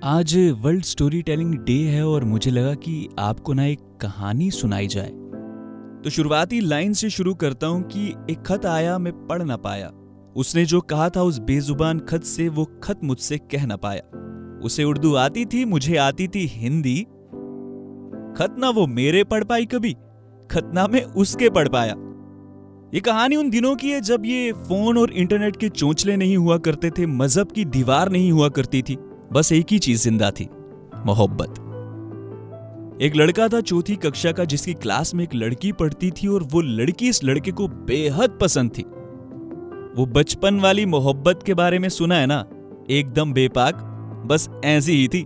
आज world story telling day है और मुझे लगा कि आपको ना एक कहानी सुनाई जाए। तो शुरुआती लाइन से शुरू करता हूं कि एक खत आया, मैं पढ़ ना पाया। उसने जो कहा था उस बेजुबान खत से वो खत मुझसे कह ना पाया। उसे उर्दू आती थी, मुझे आती थी हिंदी। खत ना वो मेरे पढ़ पाई कभी, खत ना मैं उसके पढ़ पाया। ये कहानी उन दिनों की है जब ये फोन और इंटरनेट के चोंचले नहीं हुआ करते थे, मजहब की दीवार नहीं हुआ करती थी, बस एक ही चीज जिंदा थी, मोहब्बत। एक लड़का था चौथी कक्षा का जिसकी क्लास में एक लड़की पढ़ती थी और वो लड़की इस लड़के को बेहद पसंद थी। वो बचपन वाली मोहब्बत के बारे में सुना है ना, एकदम बेपाक, बस ऐसी ही थी।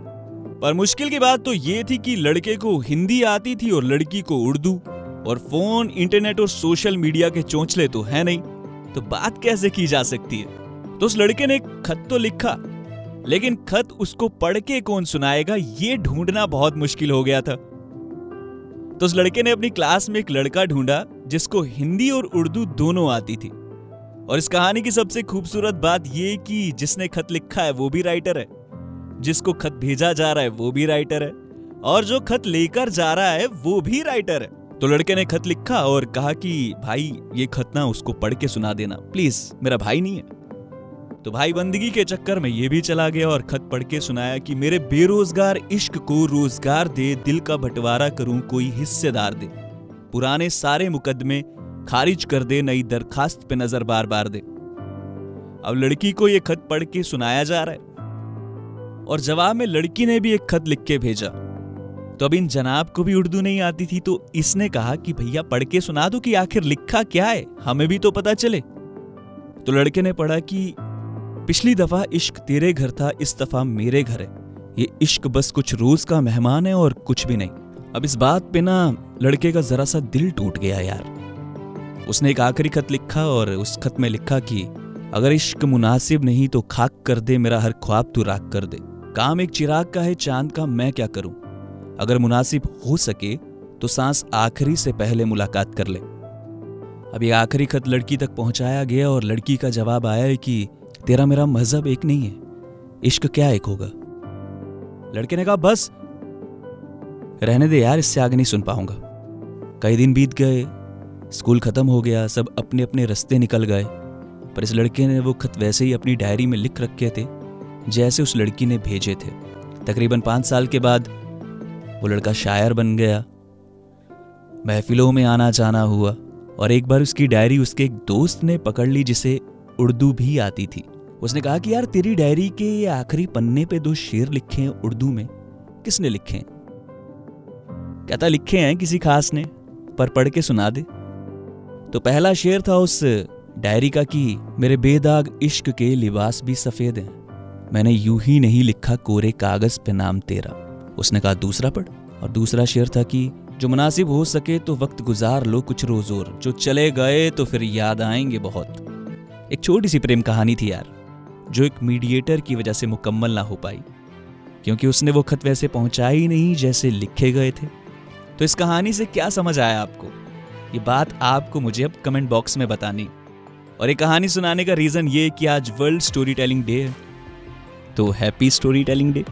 पर मुश्किल की बात तो ये थी कि लड़के को हिंदी आती थी और लड़की को उर्दू, और फोन, इंटरनेट और सोशल मीडिया के चोंचले तो है नहीं, तो बात कैसे की जा सकती है। तो उस लड़के ने एक खत तो लिखा, लेकिन खत उसको पढ़ के कौन सुनाएगा ये ढूंढना बहुत मुश्किल हो गया था। तो उस लड़के ने अपनी क्लास में एक लड़का ढूंढा जिसको हिंदी और उर्दू दोनों आती थी। और इस कहानी की सबसे खूबसूरत बात यह कि जिसने खत लिखा है वो भी राइटर है, जिसको खत भेजा जा रहा है वो भी राइटर है, और जो खत लेकर जा रहा है वो भी राइटर है। तो लड़के ने खत लिखा और कहा कि भाई ये खत ना उसको पढ़ के सुना देना प्लीज, मेरा भाई नहीं है। तो भाई बंदगी के चक्कर में ये भी चला गया और खत पढ़ के सुनाया कि मेरे बेरोजगार इश्क को रोजगार दे, दिल का बंटवारा करूं कोई हिस्सेदार दे, पुराने सारे मुकदमे खारिज कर दे, नई दरखास्त पे नजर बार बार दे। अब लड़की को ये खत पढ़ के सुनाया जा रहा है और जवाब में लड़की ने भी एक खत लिख के भेजा। तो अब इन जनाब को भी उर्दू नहीं आती थी, तो इसने कहा कि भैया पढ़ के सुना दो कि आखिर लिखा क्या है, हमें भी तो पता चले। तो लड़के ने पढ़ा कि पिछली दफा इश्क तेरे घर था, इस दफा मेरे घर है, ये इश्क बस कुछ रोज का मेहमान है और कुछ भी नहीं। अब इस बात पे ना लड़के का जरा सा दिल टूट गया यार। उसने एक आखिरी खत लिखा और उस खत में लिखा कि अगर इश्क मुनासिब नहीं तो खाक कर दे, मेरा हर ख्वाब तू राख कर दे, काम एक चिराग का है चांद का मैं क्या करूं, अगर मुनासिब हो सके तो सांस आखिरी से पहले मुलाकात कर ले। अब ये आखिरी खत लड़की तक पहुंचाया गया और लड़की का जवाब आया है कि तेरा मेरा मजहब एक नहीं है, इश्क क्या एक होगा। लड़के ने कहा बस रहने दे यार, इससे आगे नहीं सुन पाऊंगा। कई दिन बीत गए, स्कूल खत्म हो गया, सब अपने अपने रास्ते निकल गए, पर इस लड़के ने वो खत वैसे ही अपनी डायरी में लिख रखे थे जैसे उस लड़की ने भेजे थे। तकरीबन 5 साल के बाद वो लड़का शायर बन गया, महफिलों में आना जाना हुआ, और एक बार उसकी डायरी उसके एक दोस्त ने पकड़ ली जिसे उर्दू भी आती थी। उसने कहा कि यार तेरी डायरी के ये आखिरी पन्ने पे 2 शेर लिखे हैं उर्दू में, किसने लिखे हैं? कहता लिखे हैं किसी खास ने, पर पढ़ के सुना दे। तो पहला शेर था उस डायरी का कि मेरे बेदाग इश्क के लिबास भी सफेद हैं, मैंने यूं ही नहीं लिखा कोरे कागज पे नाम तेरा। उसने कहा दूसरा पढ़, और दूसरा शेर था कि जो मुनासिब हो सके तो वक्त गुजार लो कुछ रोज और, जो चले गए तो फिर याद आएंगे बहुत। एक छोटी सी प्रेम कहानी थी यार, जो एक मीडिएटर की वजह से मुकम्मल ना हो पाई, क्योंकि उसने वो खत वैसे पहुंचाए ही नहीं जैसे लिखे गए थे। तो इस कहानी से क्या समझ आया आपको, ये बात आपको मुझे अब कमेंट बॉक्स में बतानी। और ये कहानी सुनाने का रीजन ये कि आज वर्ल्ड स्टोरी टेलिंग डे है, तो हैप्पी स्टोरी टेलिंग डे।